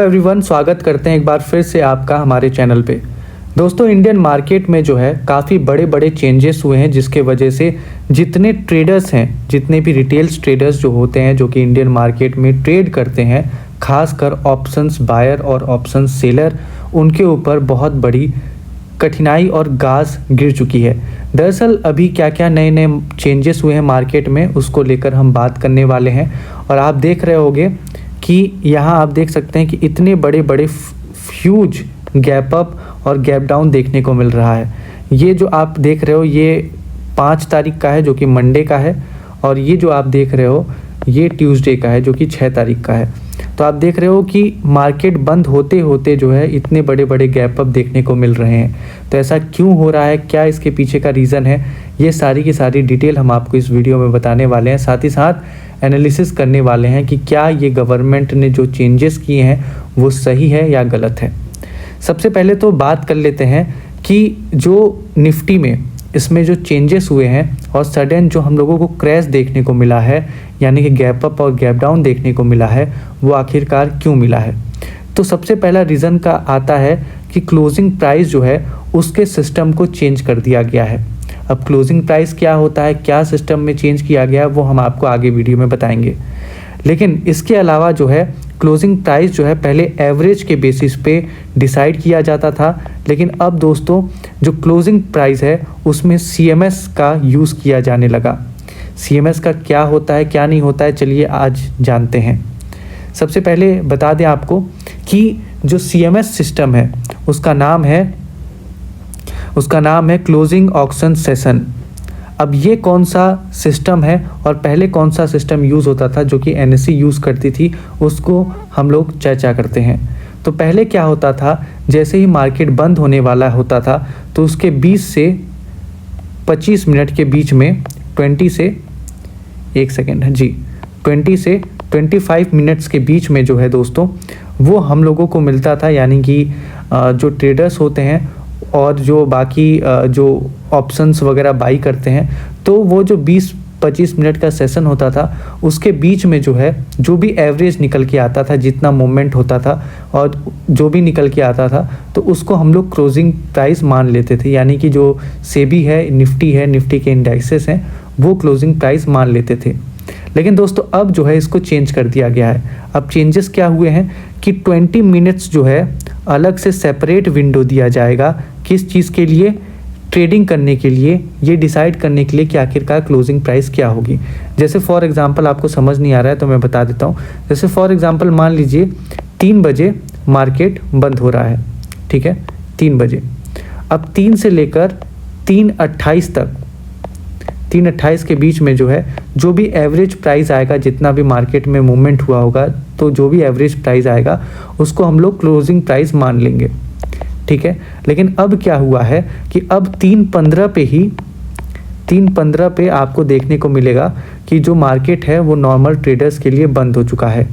Everyone, स्वागत करते हैं एक बार फिर से आपका हमारे चैनल पे। दोस्तों, इंडियन मार्केट में जो है काफ़ी बड़े बड़े चेंजेस हुए हैं, जिसके वजह से जितने ट्रेडर्स हैं, जितने भी रिटेल्स ट्रेडर्स जो होते हैं जो कि इंडियन मार्केट में ट्रेड करते हैं, खासकर ऑप्शंस बायर और ऑप्शंस सेलर, उनके ऊपर बहुत बड़ी कठिनाई और गाज गिर चुकी है। दरअसल अभी क्या क्या नए नए चेंजेस हुए हैं मार्केट में, उसको लेकर हम बात करने वाले हैं। और आप देख रहे होंगे कि यहाँ आप देख सकते हैं कि इतने बड़े बड़े ह्यूज गैप अप और गैप डाउन देखने को मिल रहा है। ये जो आप देख रहे हो ये 5 तारीख का है जो कि मंडे का है, और ये जो आप देख रहे हो ये ट्यूसडे का है जो कि 6 तारीख का है। तो आप देख रहे हो कि मार्केट बंद होते होते जो है इतने बड़े बड़े गैप अप देखने को मिल रहे हैं। तो ऐसा क्यों हो रहा है, क्या इसके पीछे का रीज़न है, ये सारी की सारी डिटेल हम आपको इस वीडियो में बताने वाले हैं। साथ ही साथ एनालिसिस करने वाले हैं कि क्या ये गवर्नमेंट ने जो चेंजेस किए हैं वो सही है या गलत है। सबसे पहले तो बात कर लेते हैं कि जो निफ्टी में इसमें जो चेंजेस हुए हैं और सडन जो हम लोगों को क्रैश देखने को मिला है, यानी कि गैप अप और गैप डाउन देखने को मिला है, वो आखिरकार क्यों मिला है। तो सबसे पहला रीज़न का आता है कि क्लोजिंग प्राइस जो है उसके सिस्टम को चेंज कर दिया गया है। अब क्लोजिंग प्राइस क्या होता है, क्या सिस्टम में चेंज किया गया है, वो हम आपको आगे वीडियो में बताएंगे। लेकिन इसके अलावा जो है क्लोजिंग प्राइस जो है पहले एवरेज के बेसिस पे डिसाइड किया जाता था, लेकिन अब दोस्तों जो क्लोजिंग प्राइस है उसमें CMS का यूज़ किया जाने लगा। CMS का क्या होता है क्या नहीं होता है, चलिए आज जानते हैं। सबसे पहले बता दें आपको कि जो CMS सिस्टम है उसका नाम है क्लोजिंग ऑक्शन सेशन। अब ये कौन सा सिस्टम है और पहले कौन सा सिस्टम यूज़ होता था जो कि NSE यूज़ करती थी, उसको हम लोग चर्चा करते हैं। तो पहले क्या होता था, जैसे ही मार्केट बंद होने वाला होता था तो उसके 20 से 25 मिनट के बीच में 20 से 25 मिनट्स के बीच में जो है दोस्तों वो हम लोगों को मिलता था, यानी कि जो ट्रेडर्स होते हैं और जो बाकी जो ऑप्शंस वगैरह बाई करते हैं, तो वो जो 20-25 मिनट का सेशन होता था उसके बीच में जो है जो भी एवरेज निकल के आता था, जितना मूवमेंट होता था और जो भी निकल के आता था, तो उसको हम लोग क्लोजिंग प्राइस मान लेते थे। यानी कि जो सेबी है, निफ्टी के इंडेक्सेस हैं, वो क्लोजिंग प्राइस मान लेते थे। लेकिन दोस्तों अब जो है इसको चेंज कर दिया गया है। अब चेंजेस क्या हुए हैं कि 20 मिनट्स जो है अलग से सेपरेट विंडो दिया जाएगा। किस चीज़ के लिए? ट्रेडिंग करने के लिए, ये डिसाइड करने के लिए कि आखिरकार क्लोजिंग प्राइस क्या होगी। जैसे फॉर एग्जांपल आपको समझ नहीं आ रहा है तो मैं बता देता हूँ। जैसे फॉर एग्जांपल मान लीजिए 3 बजे मार्केट बंद हो रहा है, ठीक है, 3 बजे। अब 3 से लेकर 3:28 तक, 3:28 के बीच में जो है जो भी एवरेज प्राइस आएगा, जितना भी मार्केट में मूवमेंट हुआ होगा, तो जो भी एवरेज प्राइस आएगा उसको हम लोग क्लोजिंग प्राइस मान लेंगे, ठीक है। लेकिन अब क्या हुआ है कि अब 3:15 पे आपको देखने को मिलेगा कि जो मार्केट है वो नॉर्मल ट्रेडर्स के लिए बंद हो चुका है।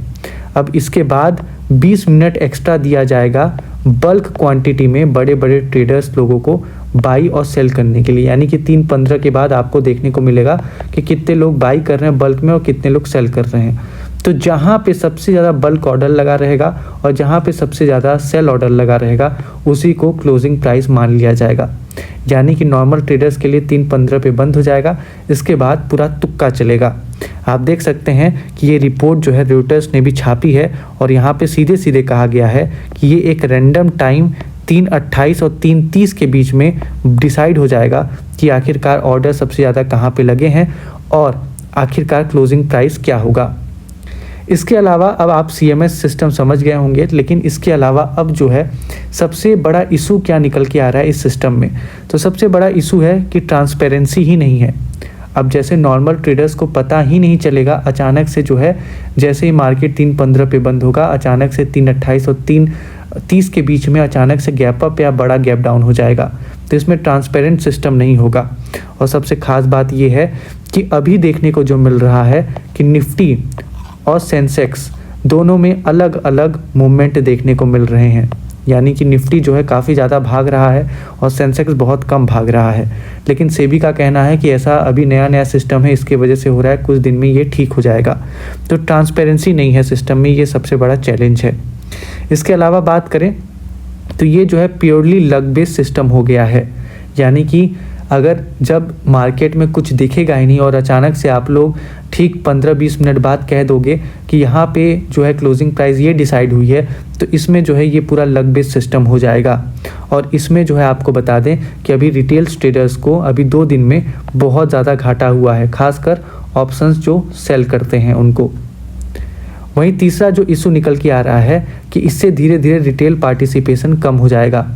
अब इसके बाद 20 मिनट एक्स्ट्रा दिया जाएगा बल्क क्वांटिटी में बड़े बड़े ट्रेडर्स लोगों को बाई और सेल करने के लिए। यानी कि 3:15 के बाद आपको देखने को मिलेगा कि कितने लोग बाई कर रहे हैं बल्क में और कितने लोग सेल कर रहे हैं। तो जहाँ पे सबसे ज़्यादा बल्क ऑर्डर लगा रहेगा और जहाँ पे सबसे ज़्यादा सेल ऑर्डर लगा रहेगा उसी को क्लोजिंग प्राइस मान लिया जाएगा। यानी कि नॉर्मल ट्रेडर्स के लिए 3:15 पे बंद हो जाएगा, इसके बाद पूरा तुक्का चलेगा। आप देख सकते हैं कि ये रिपोर्ट जो है रॉयटर्स ने भी छापी है और यहाँ पे सीधे सीधे कहा गया है कि ये एक रैंडम टाइम 3:28 और 3:30 के बीच में डिसाइड हो जाएगा कि आखिरकार ऑर्डर सबसे ज़्यादा कहाँ पे लगे हैं और आखिरकार क्लोजिंग प्राइस क्या होगा। इसके अलावा अब आप CMS सिस्टम समझ गए होंगे, लेकिन इसके अलावा अब जो है सबसे बड़ा इशू क्या निकल के आ रहा है इस सिस्टम में, तो सबसे बड़ा इशू है कि ट्रांसपेरेंसी ही नहीं है। अब जैसे नॉर्मल ट्रेडर्स को पता ही नहीं चलेगा, अचानक से जो है जैसे ही मार्केट 3:15 पे बंद होगा, अचानक से 3:28 और 3:30 के बीच में अचानक से गैप अप या बड़ा गैप डाउन हो जाएगा। तो इसमें ट्रांसपेरेंट सिस्टम नहीं होगा। और सबसे खास बात यह है कि अभी देखने को जो मिल रहा है कि निफ्टी और सेंसेक्स दोनों में अलग अलग मूवमेंट देखने को मिल रहे हैं। यानी कि निफ्टी जो है काफ़ी ज़्यादा भाग रहा है और सेंसेक्स बहुत कम भाग रहा है। लेकिन सेबी का कहना है कि ऐसा अभी नया सिस्टम है, इसके वजह से हो रहा है, कुछ दिन में ये ठीक हो जाएगा। तो ट्रांसपेरेंसी नहीं है सिस्टम में, ये सबसे बड़ा चैलेंज है। इसके अलावा बात करें तो ये जो है प्योरली लक बेस्ड सिस्टम हो गया है, यानी कि अगर जब मार्केट में कुछ दिखेगा ही नहीं और अचानक से आप लोग ठीक 15-20 मिनट बाद कह दोगे कि यहाँ पे जो है क्लोजिंग प्राइस ये डिसाइड हुई है, तो इसमें जो है ये पूरा लक बेस्ड सिस्टम हो जाएगा। और इसमें जो है आपको बता दें कि अभी रिटेल ट्रेडर्स को अभी 2 दिन में बहुत ज़्यादा घाटा हुआ है, खासकर ऑप्शंस जो सेल करते हैं उनको। वहीं तीसरा जो इशू निकल के आ रहा है कि इससे धीरे धीरे रिटेल पार्टिसिपेशन कम हो जाएगा।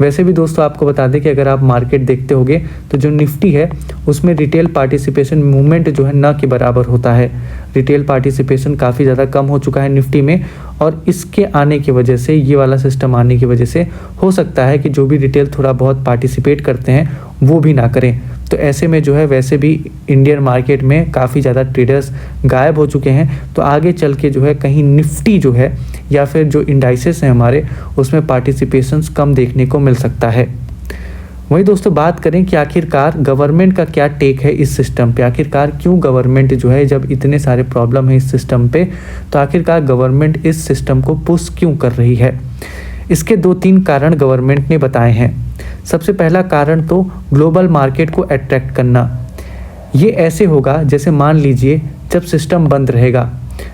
वैसे भी दोस्तों आपको बता दें कि अगर आप मार्केट देखते होंगे तो जो निफ्टी है उसमें रिटेल पार्टिसिपेशन मूवमेंट जो है न के बराबर होता है। रिटेल पार्टिसिपेशन काफ़ी ज़्यादा कम हो चुका है निफ्टी में, और इसके आने की वजह से, ये वाला सिस्टम आने की वजह से हो सकता है कि जो भी रिटेल थोड़ा बहुत पार्टिसिपेट करते हैं वो भी ना करें। तो ऐसे में जो है वैसे भी इंडियन मार्केट में काफ़ी ज़्यादा ट्रेडर्स गायब हो चुके हैं, तो आगे चल के जो है कहीं निफ्टी जो है या फिर जो इंडाइसेस हैं हमारे उसमें पार्टिसिपेशंस कम देखने को मिल सकता है। वहीं दोस्तों बात करें कि आखिरकार गवर्नमेंट का क्या टेक है इस सिस्टम पे, आखिरकार क्यों गवर्नमेंट जो है, जब इतने सारे प्रॉब्लम है इस सिस्टम पे, तो आखिरकार गवर्नमेंट इस सिस्टम को पुश क्यों कर रही है। इसके 2-3 कारण गवर्नमेंट ने बताए हैं। सबसे पहला कारण तो ग्लोबल मार्केट को अट्रैक्ट करना। ये ऐसे होगा जैसे मान लीजिए जब सिस्टम बंद रहेगा,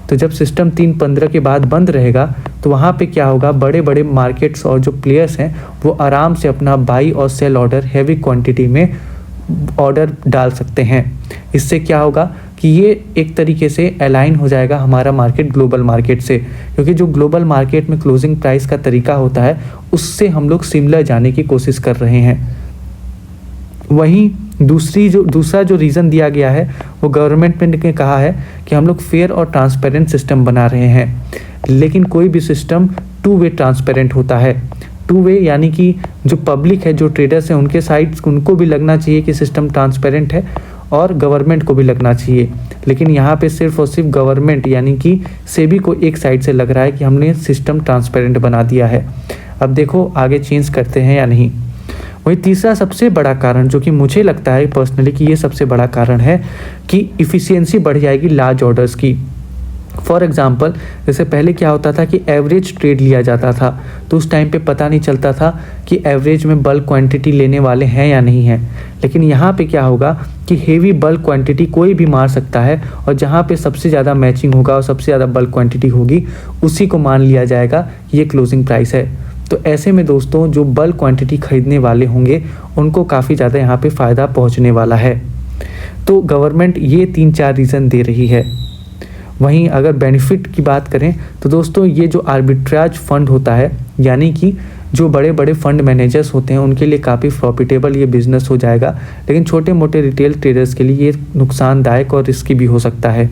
तो जब सिस्टम 3-15 के बाद बंद रहेगा तो वहाँ पे क्या होगा, बड़े बड़े मार्केट्स और जो प्लेयर्स हैं वो आराम से अपना बाई और सेल ऑर्डर हैवी क्वांटिटी में ऑर्डर डाल सकते हैं। इससे क्या होगा कि ये एक तरीके से अलाइन हो जाएगा हमारा मार्केट ग्लोबल मार्केट से, क्योंकि जो ग्लोबल मार्केट में क्लोजिंग प्राइस का तरीका होता है उससे हम लोग सिमिलर जाने की कोशिश कर रहे हैं। वहीं दूसरा जो रीज़न दिया गया है वो गवर्नमेंट ने कहा है कि हम लोग फेयर और ट्रांसपेरेंट सिस्टम बना रहे हैं, लेकिन कोई भी सिस्टम 2 वे ट्रांसपेरेंट होता है। 2 वे यानी कि जो पब्लिक है, जो ट्रेडर्स हैं, उनके साइड उनको भी लगना चाहिए कि सिस्टम ट्रांसपेरेंट है और गवर्नमेंट को भी लगना चाहिए। लेकिन यहाँ पे सिर्फ और सिर्फ गवर्नमेंट यानी कि सेबी को एक साइड से लग रहा है कि हमने सिस्टम ट्रांसपेरेंट बना दिया है। अब देखो आगे चेंज करते हैं या नहीं। वही तीसरा सबसे बड़ा कारण जो कि मुझे लगता है पर्सनली कि ये सबसे बड़ा कारण है कि इफ़िशियंसी बढ़ जाएगी लार्ज ऑर्डर्स की। फॉर एग्ज़ाम्पल जैसे पहले क्या होता था कि एवरेज ट्रेड लिया जाता था, तो उस टाइम पे पता नहीं चलता था कि एवरेज में बल्क क्वांटिटी लेने वाले हैं या नहीं हैं। लेकिन यहाँ पे क्या होगा कि हेवी बल्क क्वांटिटी कोई भी मार सकता है, और जहाँ पे सबसे ज़्यादा मैचिंग होगा और सबसे ज़्यादा बल्क क्वांटिटी होगी उसी को मान लिया जाएगा ये क्लोजिंग प्राइस है। तो ऐसे में दोस्तों जो बल्क क्वांटिटी खरीदने वाले होंगे उनको काफ़ी ज़्यादा यहाँ पे फ़ायदा पहुँचने वाला है। तो गवर्नमेंट ये 3-4 रीज़न दे रही है। वहीं अगर बेनिफिट की बात करें तो दोस्तों ये जो आर्बिट्राज फंड होता है, यानी कि जो बड़े बड़े फंड मैनेजर्स होते हैं उनके लिए काफ़ी प्रॉफिटेबल ये बिज़नेस हो जाएगा, लेकिन छोटे मोटे रिटेल ट्रेडर्स के लिए ये नुकसानदायक और रिस्की भी हो सकता है।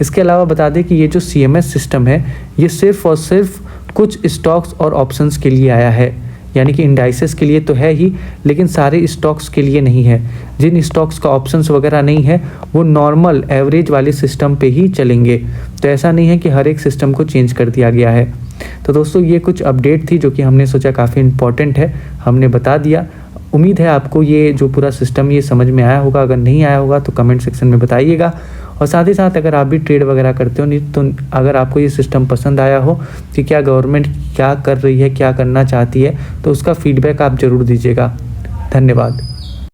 इसके अलावा बता दें कि ये जो CMS सिस्टम है ये सिर्फ़ और सिर्फ कुछ स्टॉक्स और ऑप्शंस के लिए आया है, यानी कि इंडाइसेस के लिए तो है ही, लेकिन सारे स्टॉक्स के लिए नहीं है। जिन स्टॉक्स का ऑप्शंस वगैरह नहीं है वो नॉर्मल एवरेज वाले सिस्टम पे ही चलेंगे। तो ऐसा नहीं है कि हर एक सिस्टम को चेंज कर दिया गया है। तो दोस्तों ये कुछ अपडेट थी जो कि हमने सोचा काफ़ी इम्पॉर्टेंट है, हमने बता दिया। उम्मीद है आपको ये जो पूरा सिस्टम ये समझ में आया होगा। अगर नहीं आया होगा तो कमेंट सेक्शन में बताइएगा, और साथ ही साथ अगर आप भी ट्रेड वगैरह करते हो नहीं तो अगर आपको ये सिस्टम पसंद आया हो कि क्या गवर्नमेंट क्या कर रही है, क्या करना चाहती है, तो उसका फीडबैक आप ज़रूर दीजिएगा। धन्यवाद।